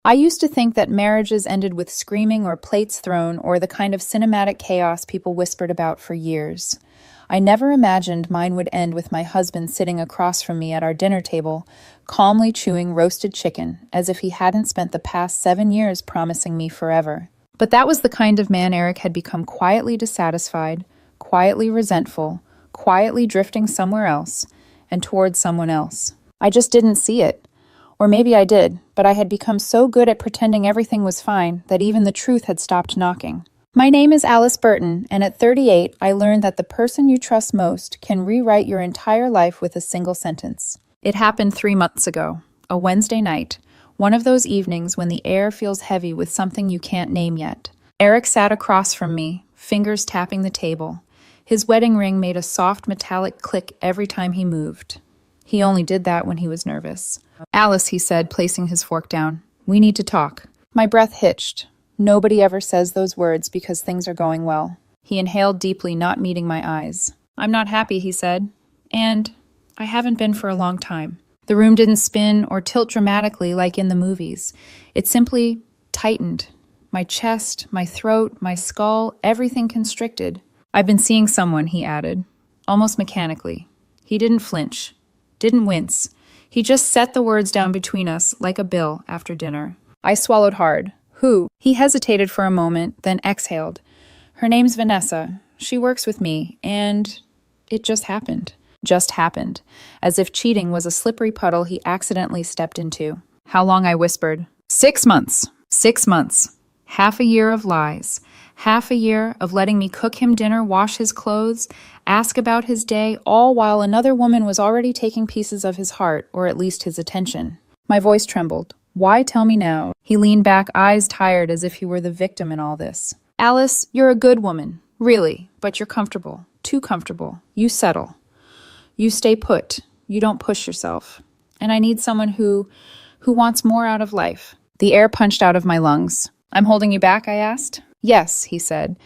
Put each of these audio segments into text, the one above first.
I used to think that marriages ended with screaming or plates thrown or the kind of cinematic chaos people whispered about for years. I never imagined mine would end with my husband sitting across from me at our dinner table, calmly chewing roasted chicken, as if he hadn't spent the past 7 years promising me forever. But that was the kind of man Eric had become, quietly dissatisfied, quietly resentful, quietly drifting somewhere else, and towards someone else. I just didn't see it. Or maybe I did, but I had become so good at pretending everything was fine that even the truth had stopped knocking. My name is Alice Burton, and at 38, I learned that the person you trust most can rewrite your entire life with a single sentence. It happened 3 months ago, a Wednesday night, one of those evenings when the air feels heavy with something you can't name yet. Eric sat across from me, fingers tapping the table. His wedding ring made a soft metallic click every time he moved. He only did that when he was nervous. "Alice," he said, placing his fork down, "we need to talk." My breath hitched. Nobody ever says those words because things are going well. He inhaled deeply, not meeting my eyes. "I'm not happy," he said, "and I haven't been for a long time." The room didn't spin or tilt dramatically like in the movies. It simply tightened. My chest, my throat, my skull, everything constricted. "I've been seeing someone," he added, almost mechanically. He didn't flinch, didn't wince. He just set the words down between us like a bill after dinner. I swallowed hard. "Who?" He hesitated for a moment, then exhaled. "Her name's Vanessa. She works with me, and it just happened." Just happened, as if cheating was a slippery puddle he accidentally stepped into. "How long?" I whispered. 6 months. 6 months. Half a year of lies. Half a year of letting me cook him dinner, wash his clothes, ask about his day, all while another woman was already taking pieces of his heart, or at least his attention. My voice trembled. "Why tell me now?" He leaned back, eyes tired, as if he were the victim in all this. "Alice, you're a good woman, really, but you're comfortable. Too comfortable. You settle. You stay put. You don't push yourself. And I need someone who wants more out of life." The air punched out of my lungs. "I'm holding you back?" I asked. "Yes," he said,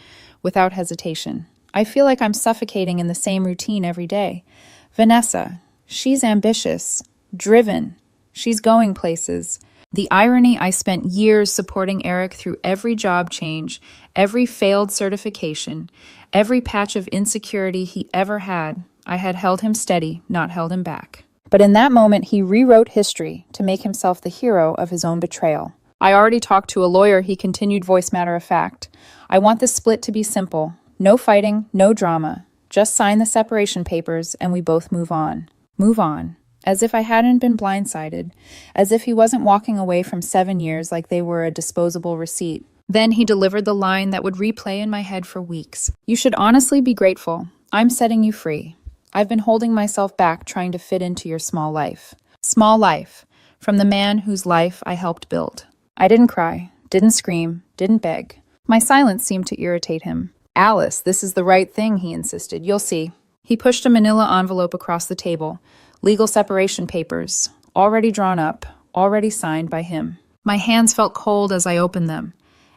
without hesitation. "I feel like I'm suffocating in the same routine every day. Vanessa, she's ambitious, driven. She's going places." The irony: I spent years supporting Eric through every job change, every failed certification, every patch of insecurity he ever had. I had held him steady, not held him back. But in that moment, he rewrote history to make himself the hero of his own betrayal. "I already talked to a lawyer," he continued, voice matter of fact. "I want this split to be simple. No fighting, no drama. Just sign the separation papers and we both move on." Move on. As if I hadn't been blindsided. As if he wasn't walking away from 7 years like they were a disposable receipt. Then he delivered the line that would replay in my head for weeks. "You should honestly be grateful. I'm setting you free. I've been holding myself back trying to fit into your small life." Small life. From the man whose life I helped build. I didn't cry, didn't scream, didn't beg. My silence seemed to irritate him. "Alice, this is the right thing," he insisted. "You'll see." He pushed a manila envelope across the table. Legal separation papers, already drawn up, already signed by him. My hands felt cold as I opened them.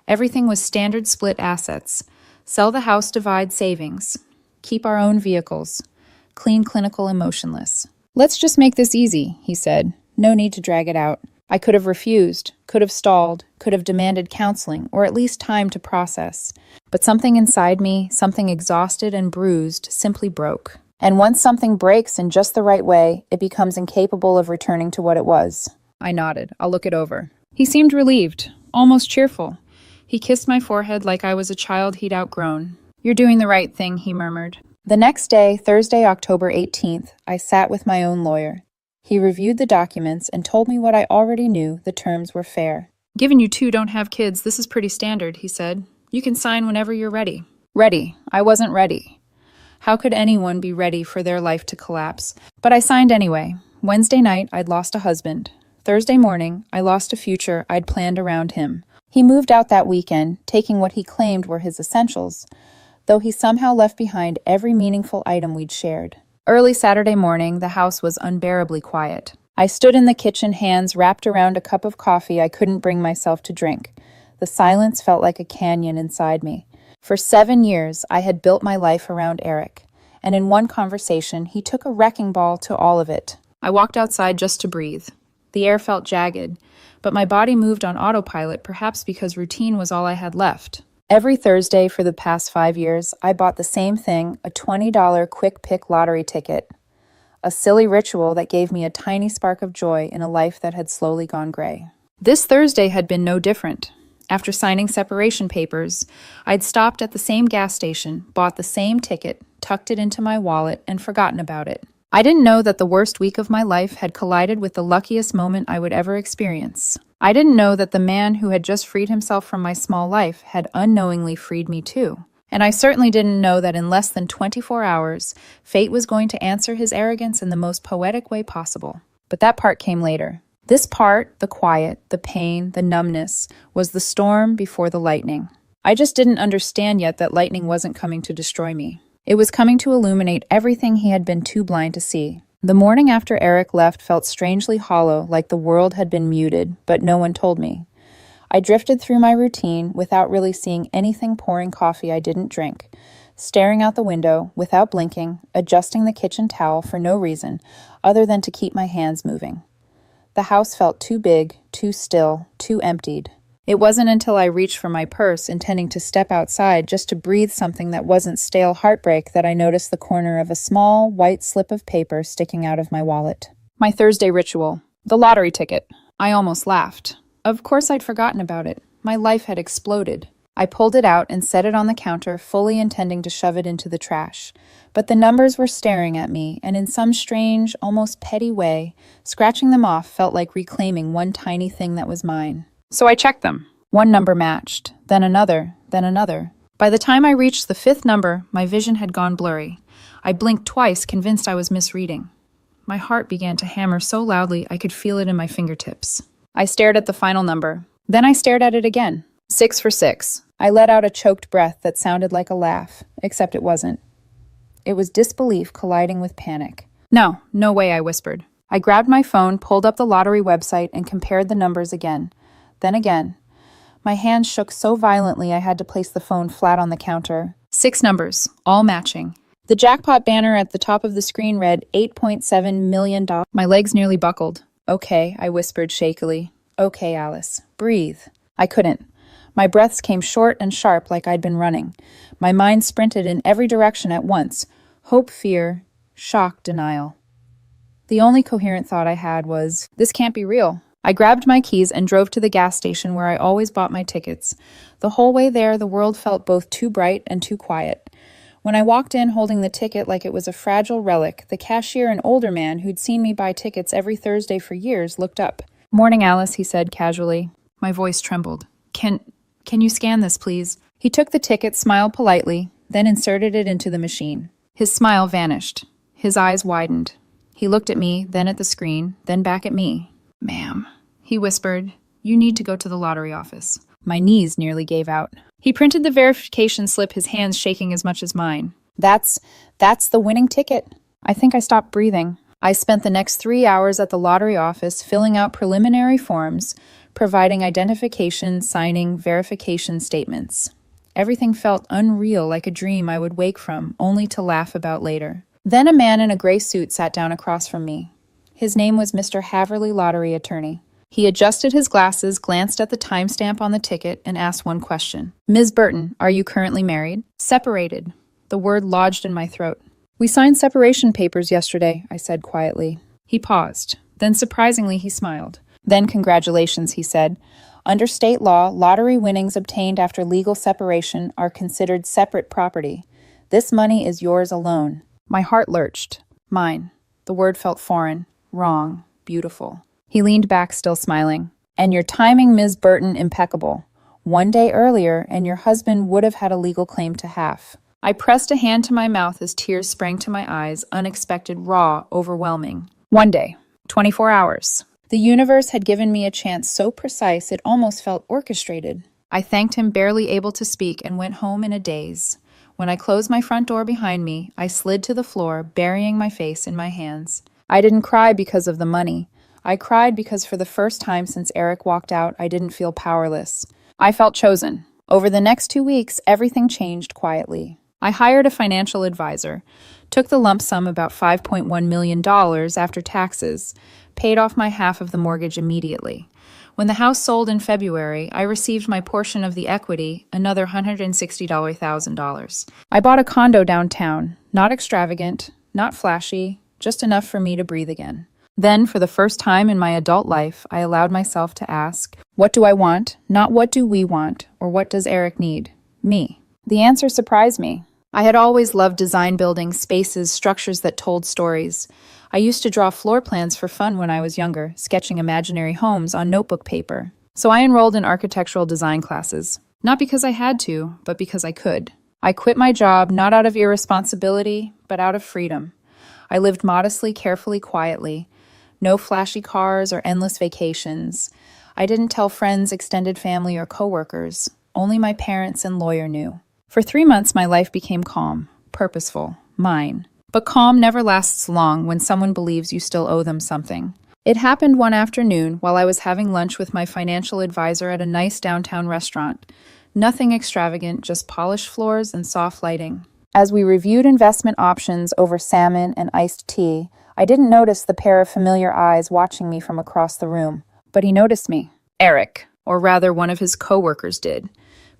Everything was standard split assets. Sell the house, divide savings. Keep our own vehicles. Clean, clinical, emotionless. "Let's just make this easy," he said. "No need to drag it out." I could have refused, could have stalled, could have demanded counseling, or at least time to process. But something inside me, something exhausted and bruised, simply broke. And once something breaks in just the right way, it becomes incapable of returning to what it was. I nodded. "I'll look it over." He seemed relieved, almost cheerful. He kissed my forehead like I was a child he'd outgrown. "You're doing the right thing," he murmured. The next day, Thursday, October 18th, I sat with my own lawyer. He reviewed the documents and told me what I already knew: the terms were fair. "Given you two don't have kids, this is pretty standard," he said. "You can sign whenever you're ready." Ready. I wasn't ready. How could anyone be ready for their life to collapse? But I signed anyway. Wednesday night, I'd lost a husband. Thursday morning, I lost a future I'd planned around him. He moved out that weekend, taking what he claimed were his essentials, though he somehow left behind every meaningful item we'd shared. Early Saturday morning, the house was unbearably quiet. I stood in the kitchen, hands wrapped around a cup of coffee I couldn't bring myself to drink. The silence felt like a canyon inside me. For 7 years, I had built my life around Eric, and in one conversation, he took a wrecking ball to all of it. I walked outside just to breathe. The air felt jagged, but my body moved on autopilot, perhaps because routine was all I had left. Every Thursday for the past 5 years, I bought the same thing, a $20 quick pick lottery ticket, a silly ritual that gave me a tiny spark of joy in a life that had slowly gone gray. This Thursday had been no different. After signing separation papers, I'd stopped at the same gas station, bought the same ticket, tucked it into my wallet, and forgotten about it. I didn't know that the worst week of my life had collided with the luckiest moment I would ever experience. I didn't know that the man who had just freed himself from my small life had unknowingly freed me too. And I certainly didn't know that in less than 24 hours, fate was going to answer his arrogance in the most poetic way possible. But that part came later. This part, the quiet, the pain, the numbness, was the storm before the lightning. I just didn't understand yet that lightning wasn't coming to destroy me. It was coming to illuminate everything he had been too blind to see. The morning after Eric left felt strangely hollow, like the world had been muted, but no one told me. I drifted through my routine without really seeing anything, pouring coffee I didn't drink, staring out the window without blinking, adjusting the kitchen towel for no reason other than to keep my hands moving. The house felt too big, too still, too emptied. It wasn't until I reached for my purse, intending to step outside just to breathe something that wasn't stale heartbreak, that I noticed the corner of a small, white slip of paper sticking out of my wallet. My Thursday ritual. The lottery ticket. I almost laughed. Of course I'd forgotten about it. My life had exploded. I pulled it out and set it on the counter, fully intending to shove it into the trash. But the numbers were staring at me, and in some strange, almost petty way, scratching them off felt like reclaiming one tiny thing that was mine. So I checked them. One number matched, then another, then another. By the time I reached the fifth number, my vision had gone blurry. I blinked twice, convinced I was misreading. My heart began to hammer so loudly I could feel it in my fingertips. I stared at the final number. Then I stared at it again. 6 for 6. I let out a choked breath that sounded like a laugh, except it wasn't. It was disbelief colliding with panic. No way, I whispered. I grabbed my phone, pulled up the lottery website, and compared the numbers again. Then again. My hands shook so violently I had to place the phone flat on the counter. 6 numbers, all matching. The jackpot banner at the top of the screen read $8.7 million. My legs nearly buckled. Okay, I whispered shakily. Okay, Alice. Breathe. I couldn't. My breaths came short and sharp like I'd been running. My mind sprinted in every direction at once. Hope, fear, shock, denial. The only coherent thought I had was, this can't be real. I grabbed my keys and drove to the gas station where I always bought my tickets. The whole way there, the world felt both too bright and too quiet. When I walked in holding the ticket like it was a fragile relic, the cashier, an older man who'd seen me buy tickets every Thursday for years, looked up. "Morning, Alice," he said casually. My voice trembled. Can you scan this, please?" He took the ticket, smiled politely, then inserted it into the machine. His smile vanished. His eyes widened. He looked at me, then at the screen, then back at me. "Ma'am," he whispered, "you need to go to the lottery office." My knees nearly gave out. He printed the verification slip, his hands shaking as much as mine. That's the winning ticket." I think I stopped breathing. I spent the next 3 hours at the lottery office filling out preliminary forms, providing identification, signing verification statements. Everything felt unreal, like a dream I would wake from, only to laugh about later. Then a man in a gray suit sat down across from me. His name was Mr. Haverly, lottery attorney. He adjusted his glasses, glanced at the timestamp on the ticket, and asked one question. "Ms. Burton, are you currently married?" "Separated." The word lodged in my throat. "We signed separation papers yesterday," I said quietly. He paused. Then surprisingly he smiled. "Then congratulations," he said. "Under state law, lottery winnings obtained after legal separation are considered separate property. This money is yours alone." My heart lurched. Mine. The word felt foreign. Wrong. Beautiful. He leaned back, still smiling. "And your timing, Ms. Burton, impeccable. 1 day earlier, and your husband would have had a legal claim to half." I pressed a hand to my mouth as tears sprang to my eyes, unexpected, raw, overwhelming. 1 day. 24 hours. The universe had given me a chance so precise it almost felt orchestrated. I thanked him, barely able to speak, and went home in a daze. When I closed my front door behind me, I slid to the floor, burying my face in my hands. I didn't cry because of the money. I cried because for the first time since Eric walked out, I didn't feel powerless. I felt chosen. Over the next 2 weeks, everything changed quietly. I hired a financial advisor, took the lump sum, about $5.1 million after taxes, paid off my half of the mortgage immediately. When the house sold in February, I received my portion of the equity, another $160,000. I bought a condo downtown, not extravagant, not flashy, just enough for me to breathe again. Then, for the first time in my adult life, I allowed myself to ask, what do I want? Not what do we want, or what does Eric need? Me. The answer surprised me. I had always loved design buildings, spaces, structures that told stories. I used to draw floor plans for fun when I was younger, sketching imaginary homes on notebook paper. So I enrolled in architectural design classes, not because I had to, but because I could. I quit my job not out of irresponsibility, but out of freedom. I lived modestly, carefully, quietly. No flashy cars or endless vacations. I didn't tell friends, extended family, or coworkers. Only my parents and lawyer knew. For 3 months, my life became calm, purposeful, mine. But calm never lasts long when someone believes you still owe them something. It happened one afternoon while I was having lunch with my financial advisor at a nice downtown restaurant. Nothing extravagant, just polished floors and soft lighting. As we reviewed investment options over salmon and iced tea, I didn't notice the pair of familiar eyes watching me from across the room. But he noticed me. Eric, or rather one of his coworkers did.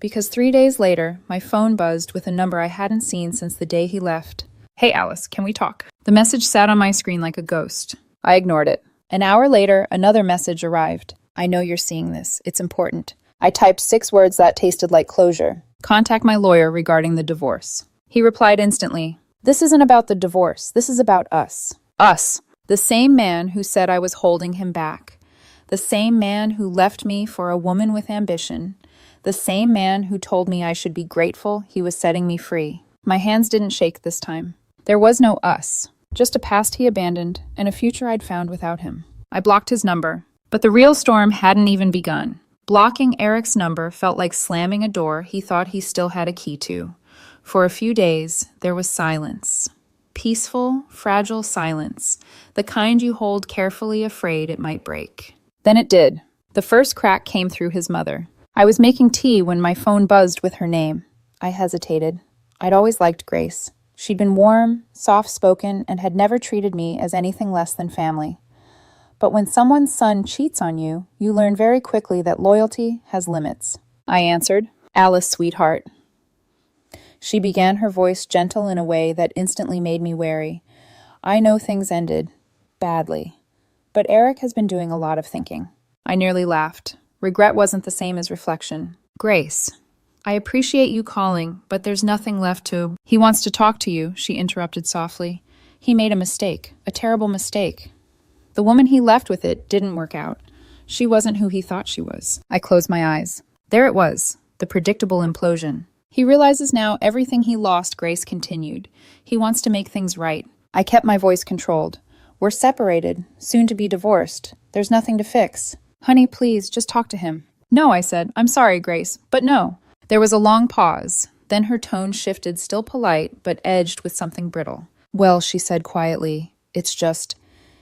Because 3 days later, my phone buzzed with a number I hadn't seen since the day he left. Hey Alice, can we talk? The message sat on my screen like a ghost. I ignored it. An hour later, another message arrived. I know you're seeing this. It's important. I typed 6 words that tasted like closure. Contact my lawyer regarding the divorce. He replied instantly. This isn't about the divorce. This is about us. Us. The same man who said I was holding him back. The same man who left me for a woman with ambition. The same man who told me I should be grateful he was setting me free. My hands didn't shake this time. There was no us, just a past he abandoned and a future I'd found without him. I blocked his number, but the real storm hadn't even begun. Blocking Eric's number felt like slamming a door he thought he still had a key to. For a few days, there was silence. Peaceful, fragile silence, the kind you hold carefully afraid it might break. Then it did. The first crack came through his mother. I was making tea when my phone buzzed with her name. I hesitated. I'd always liked Grace. She'd been warm, soft-spoken, and had never treated me as anything less than family. But when someone's son cheats on you, you learn very quickly that loyalty has limits. I answered, Alice, sweetheart. She began, her voice gentle in a way that instantly made me wary. I know things ended badly, but Eric has been doing a lot of thinking. I nearly laughed. Regret wasn't the same as reflection. Grace, I appreciate you calling, but there's nothing left to... He wants to talk to you, she interrupted softly. He made a mistake, a terrible mistake. The woman he left with it didn't work out. She wasn't who he thought she was. I closed my eyes. There it was, the predictable implosion. He realizes now everything he lost, Grace continued. He wants to make things right. I kept my voice controlled. We're separated, soon to be divorced. There's nothing to fix. Honey, please, just talk to him. No, I said. I'm sorry, Grace, but no. There was a long pause. Then her tone shifted, still polite, but edged with something brittle. Well, she said quietly, it's just...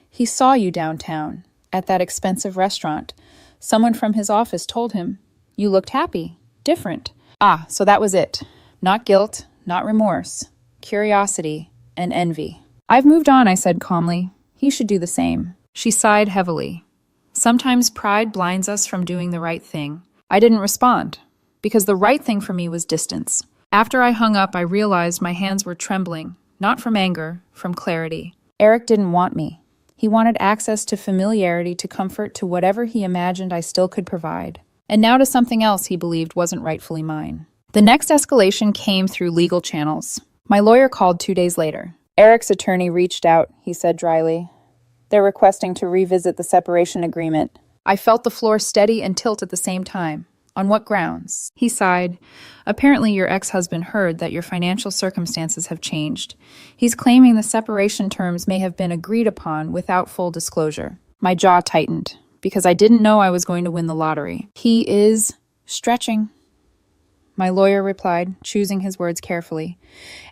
He saw you downtown, at that expensive restaurant. Someone from his office told him. You looked happy, different. Ah, so that was it. Not guilt, not remorse. Curiosity and envy. I've moved on, I said calmly. He should do the same. She sighed heavily. Sometimes pride blinds us from doing the right thing. I didn't respond, because the right thing for me was distance. After I hung up, I realized my hands were trembling, not from anger, from clarity. Eric didn't want me. He wanted access to familiarity, to comfort, to whatever he imagined I still could provide. And now to something else he believed wasn't rightfully mine. The next escalation came through legal channels. My lawyer called 2 days later. Eric's attorney reached out, he said dryly. They're requesting to revisit the separation agreement. I felt the floor steady and tilt at the same time. On what grounds? He sighed. Apparently your ex-husband heard that your financial circumstances have changed. He's claiming the separation terms may have been agreed upon without full disclosure. My jaw tightened, because I didn't know I was going to win the lottery. He is stretching, my lawyer replied, choosing his words carefully.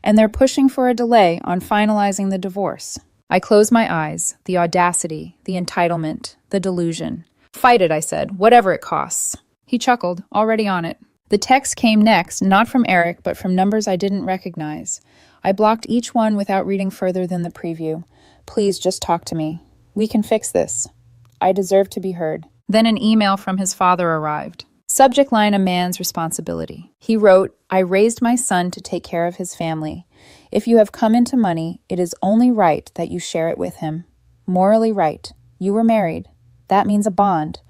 And they're pushing for a delay on finalizing the divorce. I closed my eyes. The audacity, the entitlement, the delusion. Fight it, I said, whatever it costs. He chuckled, already on it. The text came next, not from Eric, but from numbers I didn't recognize. I blocked each one without reading further than the preview. Please just talk to me. We can fix this. I deserve to be heard. Then an email from his father arrived. Subject line: a man's responsibility. He wrote, I raised my son to take care of his family. If you have come into money, it is only right that you share it with him. Morally right. You were married. That means a bond.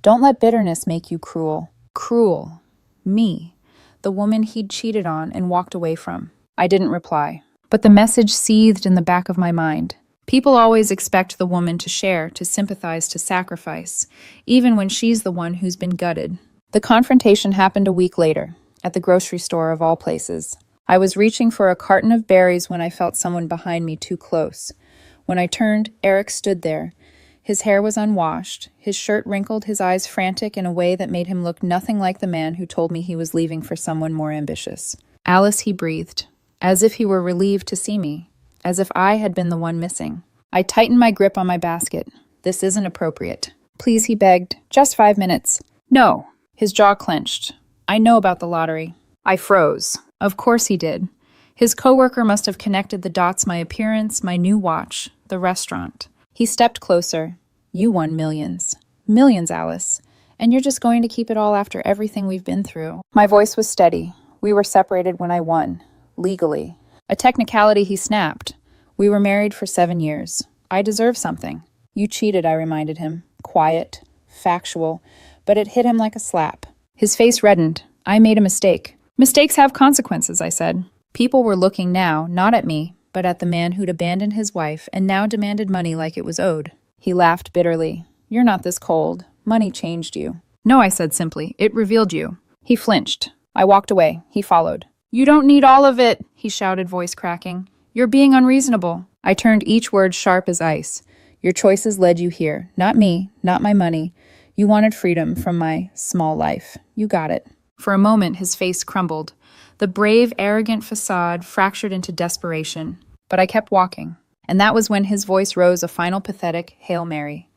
Don't let bitterness make you cruel. Cruel. Me. The woman he'd cheated on and walked away from. I didn't reply. But the message seethed in the back of my mind. People always expect the woman to share, to sympathize, to sacrifice, even when she's the one who's been gutted. The confrontation happened a week later, at the grocery store of all places. I was reaching for a carton of berries when I felt someone behind me too close. When I turned, Eric stood there. His hair was unwashed, his shirt wrinkled, his eyes frantic in a way that made him look nothing like the man who told me he was leaving for someone more ambitious. Alice, he breathed, as if he were relieved to see me, as if I had been the one missing. I tightened my grip on my basket. This isn't appropriate. Please, he begged. Just 5 minutes. No. His jaw clenched. I know about the lottery. I froze. Of course he did. His coworker must have connected the dots: my appearance, my new watch, the restaurant. He stepped closer. You won millions. Millions, Alice. And you're just going to keep it all after everything we've been through. My voice was steady. We were separated when I won. Legally. A technicality, he snapped. We were married for 7 years. I deserve something. You cheated, I reminded him. Quiet. Factual. But it hit him like a slap. His face reddened. I made a mistake. Mistakes have consequences, I said. People were looking now, not at me, but at the man who'd abandoned his wife and now demanded money like it was owed. He laughed bitterly. You're not this cold. Money changed you. No, I said simply. It revealed you. He flinched. I walked away. He followed. You don't need all of it, he shouted, voice cracking. You're being unreasonable. I turned each word sharp as ice. Your choices led you here. Not me, not my money. You wanted freedom from my small life. You got it. For a moment, his face crumbled. The brave, arrogant facade fractured into desperation. But I kept walking. And that was when his voice rose a final pathetic Hail Mary.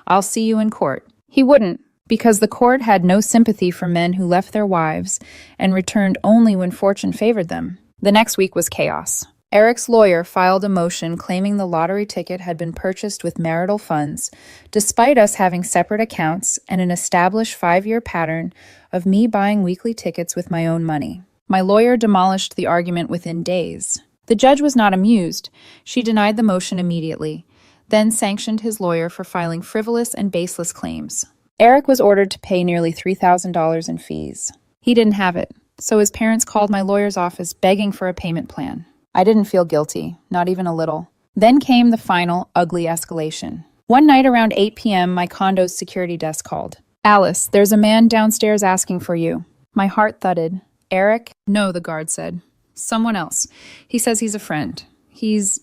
I'll see you in court. He wouldn't, because the court had no sympathy for men who left their wives and returned only when fortune favored them. The next week was chaos. Eric's lawyer filed a motion claiming the lottery ticket had been purchased with marital funds, despite us having separate accounts and an established 5-year pattern of me buying weekly tickets with my own money. My lawyer demolished the argument within days. The judge was not amused. She denied the motion immediately, then sanctioned his lawyer for filing frivolous and baseless claims. Eric was ordered to pay nearly $3,000 in fees. He didn't have it, so his parents called my lawyer's office begging for a payment plan. I didn't feel guilty, not even a little. Then came the final, ugly escalation. One night around 8 p.m., my condo's security desk called. Alice, there's a man downstairs asking for you. My heart thudded. Eric? No, the guard said. Someone else. He says he's a friend. He's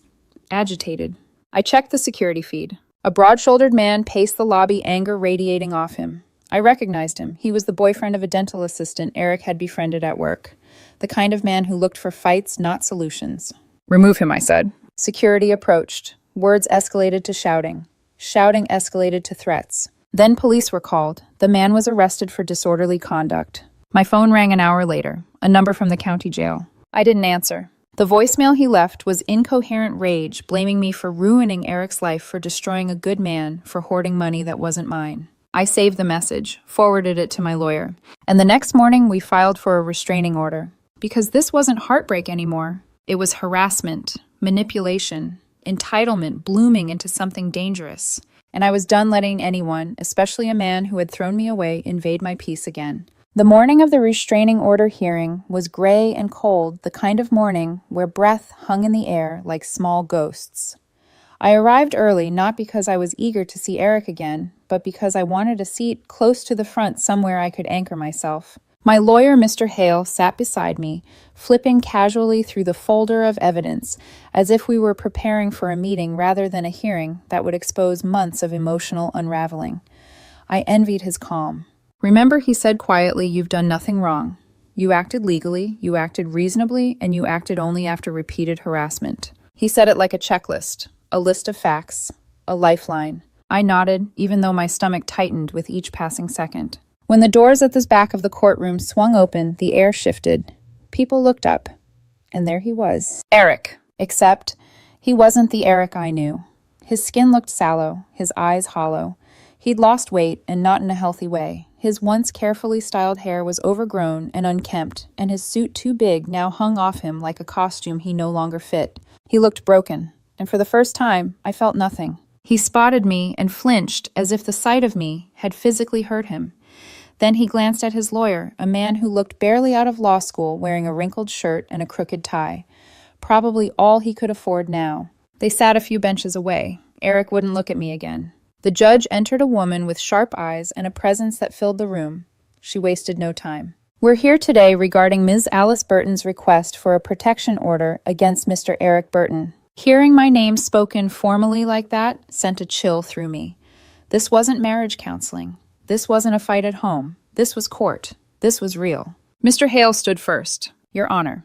agitated. I checked the security feed. A broad-shouldered man paced the lobby, anger radiating off him. I recognized him. He was the boyfriend of a dental assistant Eric had befriended at work. The kind of man who looked for fights, not solutions. Remove him, I said. Security approached. Words escalated to shouting. Shouting escalated to threats. Then police were called. The man was arrested for disorderly conduct. My phone rang an hour later, a number from the county jail. I didn't answer. The voicemail he left was incoherent rage, blaming me for ruining Eric's life, for destroying a good man, for hoarding money that wasn't mine. I saved the message, forwarded it to my lawyer, and the next morning we filed for a restraining order. Because this wasn't heartbreak anymore. It was harassment, manipulation, entitlement blooming into something dangerous. And I was done letting anyone, especially a man who had thrown me away, invade my peace again. The morning of the restraining order hearing was gray and cold, the kind of morning where breath hung in the air like small ghosts. I arrived early not because I was eager to see Eric again, but because I wanted a seat close to the front somewhere I could anchor myself. My lawyer, Mr. Hale, sat beside me, flipping casually through the folder of evidence, as if we were preparing for a meeting rather than a hearing that would expose months of emotional unraveling. I envied his calm. Remember, he said quietly, you've done nothing wrong. You acted legally, you acted reasonably, and you acted only after repeated harassment. He said it like a checklist, a list of facts, a lifeline. I nodded, even though my stomach tightened with each passing second. When the doors at the back of the courtroom swung open, the air shifted. People looked up, and there he was. Eric. Except, he wasn't the Eric I knew. His skin looked sallow, his eyes hollow. He'd lost weight, and not in a healthy way. His once carefully styled hair was overgrown and unkempt, and his suit too big now hung off him like a costume he no longer fit. He looked broken, and for the first time, I felt nothing. He spotted me and flinched as if the sight of me had physically hurt him. Then he glanced at his lawyer, a man who looked barely out of law school, wearing a wrinkled shirt and a crooked tie. Probably all he could afford now. They sat a few benches away. Eric wouldn't look at me again. The judge entered a woman with sharp eyes and a presence that filled the room. She wasted no time. We're here today regarding Ms. Alice Burton's request for a protection order against Mr. Eric Burton. Hearing my name spoken formally like that sent a chill through me. This wasn't marriage counseling. This wasn't a fight at home. This was court. This was real. Mr. Hale stood first. Your Honor,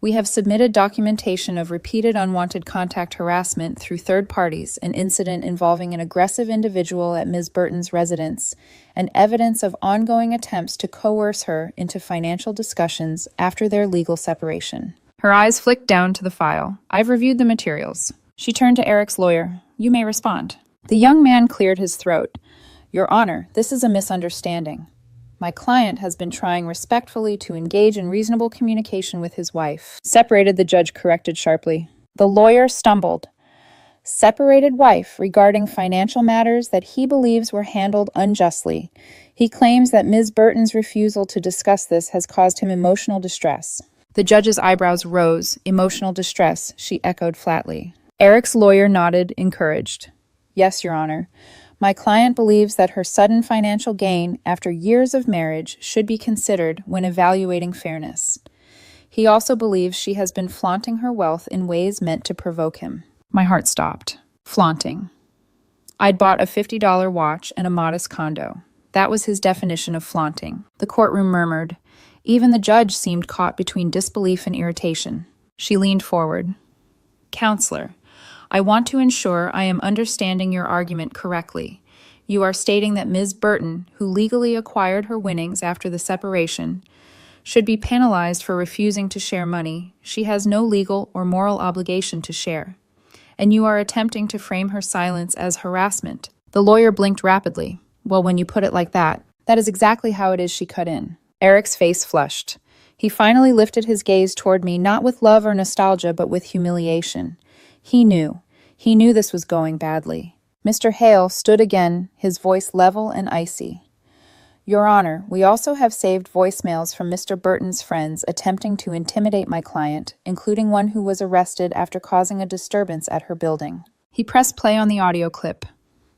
we have submitted documentation of repeated unwanted contact harassment through third parties, an incident involving an aggressive individual at Ms. Burton's residence, and evidence of ongoing attempts to coerce her into financial discussions after their legal separation. Her eyes flicked down to the file. I've reviewed the materials. She turned to Eric's lawyer. You may respond. The young man cleared his throat. Your Honor, this is a misunderstanding. My client has been trying respectfully to engage in reasonable communication with his wife. Separated, the judge corrected sharply. The lawyer stumbled. Separated wife regarding financial matters that he believes were handled unjustly. He claims that Ms. Burton's refusal to discuss this has caused him emotional distress. The judge's eyebrows rose. Emotional distress, she echoed flatly. Eric's lawyer nodded, encouraged. Yes, Your Honor. My client believes that her sudden financial gain after years of marriage should be considered when evaluating fairness. He also believes she has been flaunting her wealth in ways meant to provoke him. My heart stopped. Flaunting. I'd bought a $50 watch and a modest condo. That was his definition of flaunting. The courtroom murmured. Even the judge seemed caught between disbelief and irritation. She leaned forward. Counselor, I want to ensure I am understanding your argument correctly. You are stating that Ms. Burton, who legally acquired her winnings after the separation, should be penalized for refusing to share money she has no legal or moral obligation to share. And you are attempting to frame her silence as harassment. The lawyer blinked rapidly. Well, when you put it like that is exactly how it is, she cut in. Eric's face flushed. He finally lifted his gaze toward me, not with love or nostalgia, but with humiliation. He knew this was going badly. Mr. Hale stood again, his voice level and icy. Your Honor, we also have saved voicemails from Mr. Burton's friends attempting to intimidate my client, including one who was arrested after causing a disturbance at her building. He pressed play on the audio clip.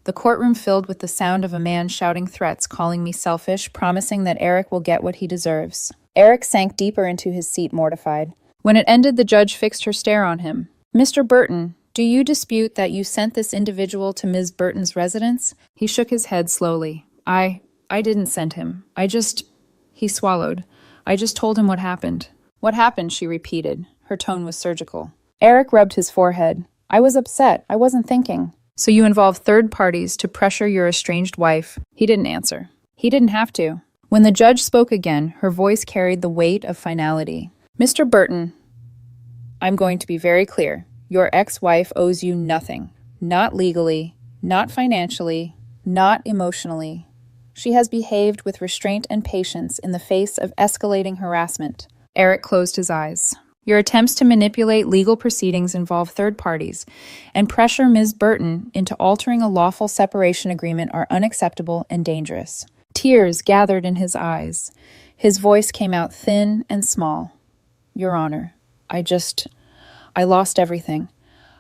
The courtroom filled with the sound of a man shouting threats, calling me selfish, promising that Eric will get what he deserves. Eric sank deeper into his seat, mortified. When it ended, the judge fixed her stare on him. Mr. Burton, do you dispute that you sent this individual to Ms. Burton's residence? He shook his head slowly. I didn't send him. He swallowed. I just told him what happened. What happened, she repeated. Her tone was surgical. Eric rubbed his forehead. I was upset. I wasn't thinking. So you involved third parties to pressure your estranged wife. He didn't answer. He didn't have to. When the judge spoke again, her voice carried the weight of finality. Mr. Burton, I'm going to be very clear. Your ex-wife owes you nothing. Not legally, not financially, not emotionally. She has behaved with restraint and patience in the face of escalating harassment. Eric closed his eyes. Your attempts to manipulate legal proceedings involve third parties, and pressure Ms. Burton into altering a lawful separation agreement are unacceptable and dangerous. Tears gathered in his eyes. His voice came out thin and small. Your Honor, I lost everything.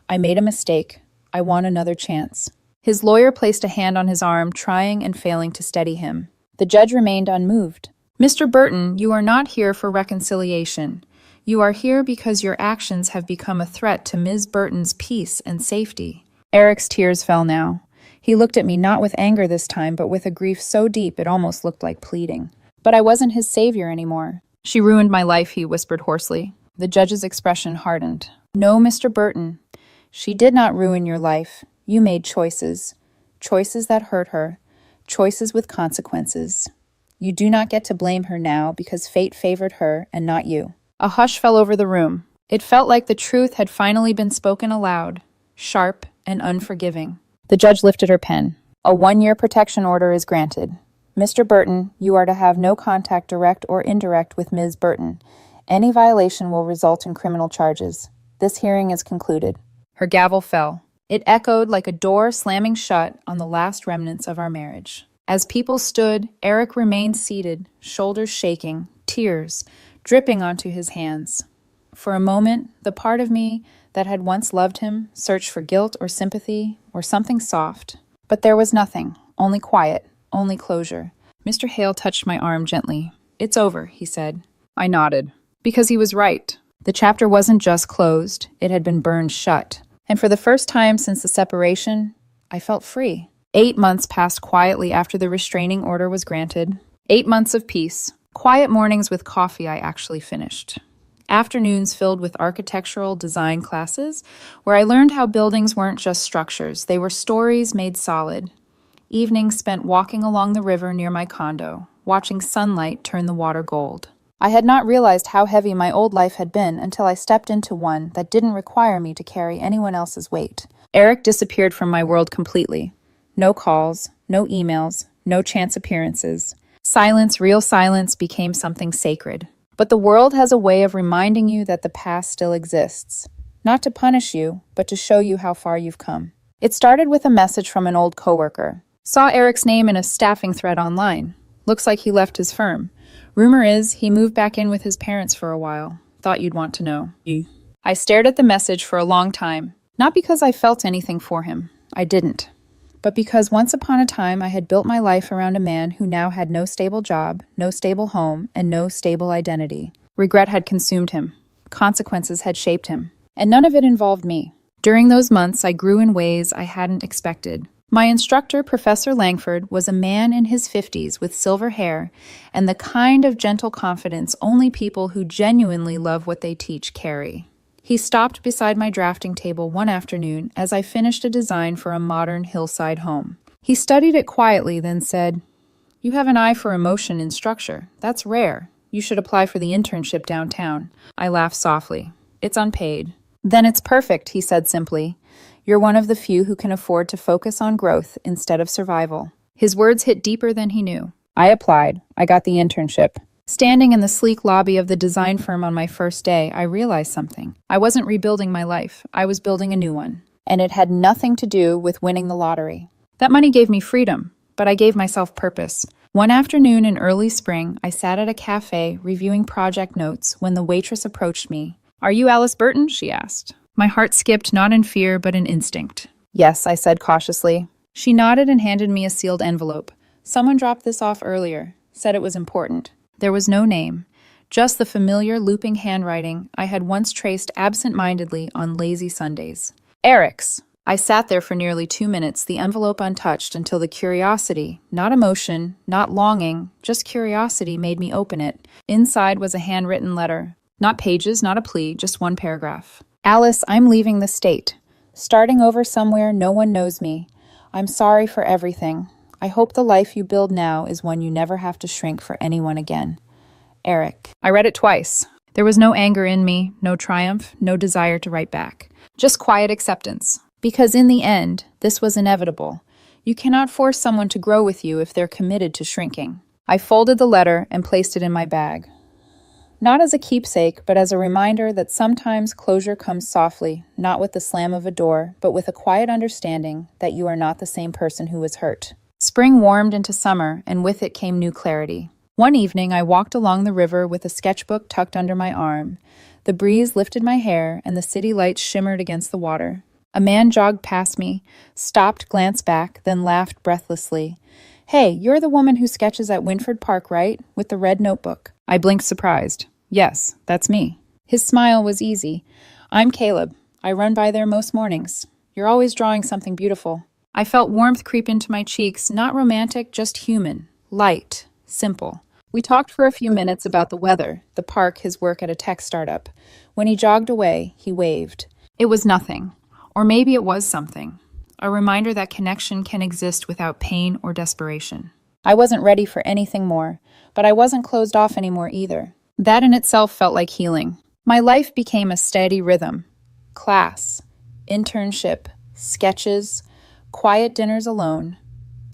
I made a mistake. I want another chance. His lawyer placed a hand on his arm, trying and failing to steady him. The judge remained unmoved. Mr. Burton, you are not here for reconciliation. You are here because your actions have become a threat to Ms. Burton's peace and safety. Eric's tears fell now. He looked at me not with anger this time, but with a grief so deep it almost looked like pleading. But I wasn't his savior anymore. She ruined my life, he whispered hoarsely. The judge's expression hardened. No, Mr. Burton. She did not ruin your life. You made choices. Choices that hurt her. Choices with consequences. You do not get to blame her now because fate favored her and not you. A hush fell over the room. It felt like the truth had finally been spoken aloud, sharp and unforgiving. The judge lifted her pen. A 1-year protection order is granted. Mr. Burton, you are to have no contact, direct or indirect, with Ms. Burton. Any violation will result in criminal charges. This hearing is concluded. Her gavel fell. It echoed like a door slamming shut on the last remnants of our marriage. As people stood, Eric remained seated, shoulders shaking, tears dripping onto his hands. For a moment, the part of me that had once loved him searched for guilt or sympathy or something soft. But there was nothing, only quiet, only closure. Mr. Hale touched my arm gently. "It's over," he said. I nodded. Because he was right. The chapter wasn't just closed, it had been burned shut. And for the first time since the separation, I felt free. 8 months passed quietly after the restraining order was granted. 8 months of peace. Quiet mornings with coffee I actually finished. Afternoons filled with architectural design classes, where I learned how buildings weren't just structures, they were stories made solid. Evenings spent walking along the river near my condo, watching sunlight turn the water gold. I had not realized how heavy my old life had been until I stepped into one that didn't require me to carry anyone else's weight. Eric disappeared from my world completely. No calls, no emails, no chance appearances. Silence, real silence, became something sacred. But the world has a way of reminding you that the past still exists. Not to punish you, but to show you how far you've come. It started with a message from an old coworker. Saw Eric's name in a staffing thread online. Looks like he left his firm. Rumor is he moved back in with his parents for a while. Thought you'd want to know. I stared at the message for a long time. Not because I felt anything for him. I didn't. But because once upon a time I had built my life around a man who now had no stable job, no stable home, and no stable identity. Regret had consumed him. Consequences had shaped him. And none of it involved me. During those months, I grew in ways I hadn't expected. My instructor, Professor Langford, was a man in his 50s with silver hair and the kind of gentle confidence only people who genuinely love what they teach carry. He stopped beside my drafting table one afternoon as I finished a design for a modern hillside home. He studied it quietly, then said, "You have an eye for emotion in structure. That's rare. You should apply for the internship downtown." I laughed softly. "It's unpaid." "Then it's perfect," he said simply. "You're one of the few who can afford to focus on growth instead of survival." His words hit deeper than he knew. I applied. I got the internship. Standing in the sleek lobby of the design firm on my first day, I realized something. I wasn't rebuilding my life. I was building a new one. And it had nothing to do with winning the lottery. That money gave me freedom, but I gave myself purpose. One afternoon in early spring, I sat at a cafe reviewing project notes when the waitress approached me. "Are you Alice Burton?" she asked. My heart skipped, not in fear, but in instinct. "Yes," I said cautiously. She nodded and handed me a sealed envelope. "Someone dropped this off earlier. Said it was important." There was no name, just the familiar looping handwriting I had once traced absent-mindedly on lazy Sundays. Eric's. I sat there for nearly 2 minutes, the envelope untouched, until the curiosity, not emotion, not longing, just curiosity made me open it. Inside was a handwritten letter. Not pages, not a plea, just one paragraph. "Alice, I'm leaving the state. Starting over somewhere no one knows me. I'm sorry for everything. I hope the life you build now is one you never have to shrink for anyone again. Eric." I read it twice. There was no anger in me, no triumph, no desire to write back. Just quiet acceptance. Because in the end, this was inevitable. You cannot force someone to grow with you if they're committed to shrinking. I folded the letter and placed it in my bag. Not as a keepsake, but as a reminder that sometimes closure comes softly, not with the slam of a door, but with a quiet understanding that you are not the same person who was hurt. Spring warmed into summer, and with it came new clarity. One evening, I walked along the river with a sketchbook tucked under my arm. The breeze lifted my hair, and the city lights shimmered against the water. A man jogged past me, stopped, glanced back, then laughed breathlessly. "Hey, you're the woman who sketches at Winford Park, right? With the red notebook." I blinked surprised. "Yes, that's me." His smile was easy. "I'm Caleb. I run by there most mornings. You're always drawing something beautiful." I felt warmth creep into my cheeks, not romantic, just human, light, simple. We talked for a few minutes about the weather, the park, his work at a tech startup. When he jogged away, he waved. It was nothing. Or maybe it was something. A reminder that connection can exist without pain or desperation. I wasn't ready for anything more, but I wasn't closed off anymore either. That in itself felt like healing. My life became a steady rhythm. Class, internship, sketches, quiet dinners alone,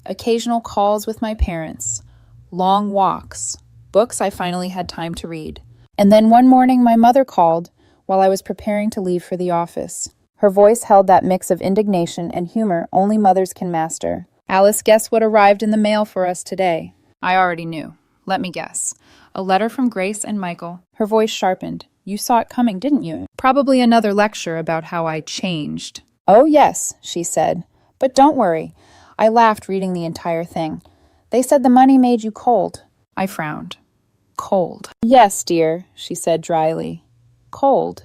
occasional calls with my parents, long walks, books I finally had time to read. And then one morning my mother called while I was preparing to leave for the office. Her voice held that mix of indignation and humor only mothers can master. "Alice, guess what arrived in the mail for us today?" I already knew. Let me guess. A letter from Grace and Michael. Her voice sharpened. "You saw it coming, didn't you?" "Probably another lecture about how I changed." "Oh, yes," she said. "But don't worry." I laughed reading the entire thing. "They said the money made you cold." I frowned. Cold. "Yes, dear," she said dryly. Cold.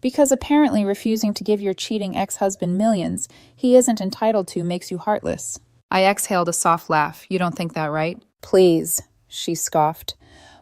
Because apparently refusing to give your cheating ex-husband millions he isn't entitled to makes you heartless. I exhaled a soft laugh. "You don't think that, right?" "Please," she scoffed.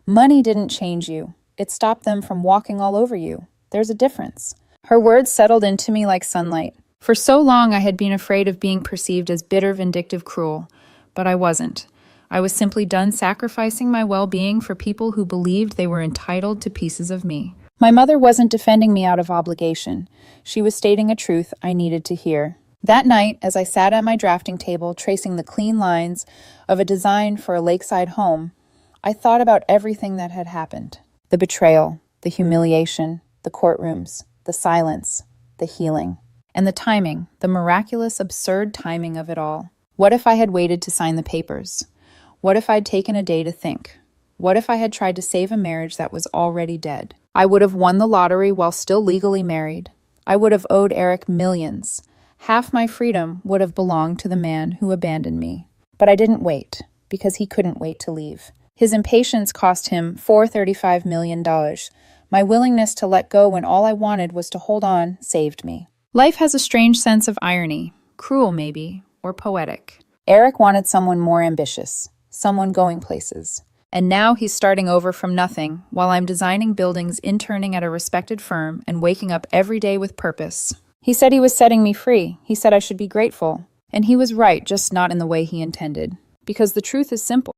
"Money didn't change you. It stopped them from walking all over you. There's a difference." Her words settled into me like sunlight. For so long I had been afraid of being perceived as bitter, vindictive, cruel. But I wasn't. I was simply done sacrificing my well-being for people who believed they were entitled to pieces of me. My mother wasn't defending me out of obligation. She was stating a truth I needed to hear. That night, as I sat at my drafting table tracing the clean lines of a design for a lakeside home, I thought about everything that had happened. The betrayal, the humiliation, the courtrooms, the silence, the healing. And the timing, the miraculous, absurd timing of it all. What if I had waited to sign the papers? What if I'd taken a day to think? What if I had tried to save a marriage that was already dead? I would have won the lottery while still legally married. I would have owed Eric millions. Half my freedom would have belonged to the man who abandoned me. But I didn't wait, because he couldn't wait to leave. His impatience cost him $435 million. My willingness to let go when all I wanted was to hold on saved me. Life has a strange sense of irony, cruel maybe, or poetic. Eric wanted someone more ambitious, someone going places. And now he's starting over from nothing, while I'm designing buildings, interning at a respected firm, and waking up every day with purpose. He said he was setting me free. He said I should be grateful. And he was right, just not in the way he intended. Because the truth is simple.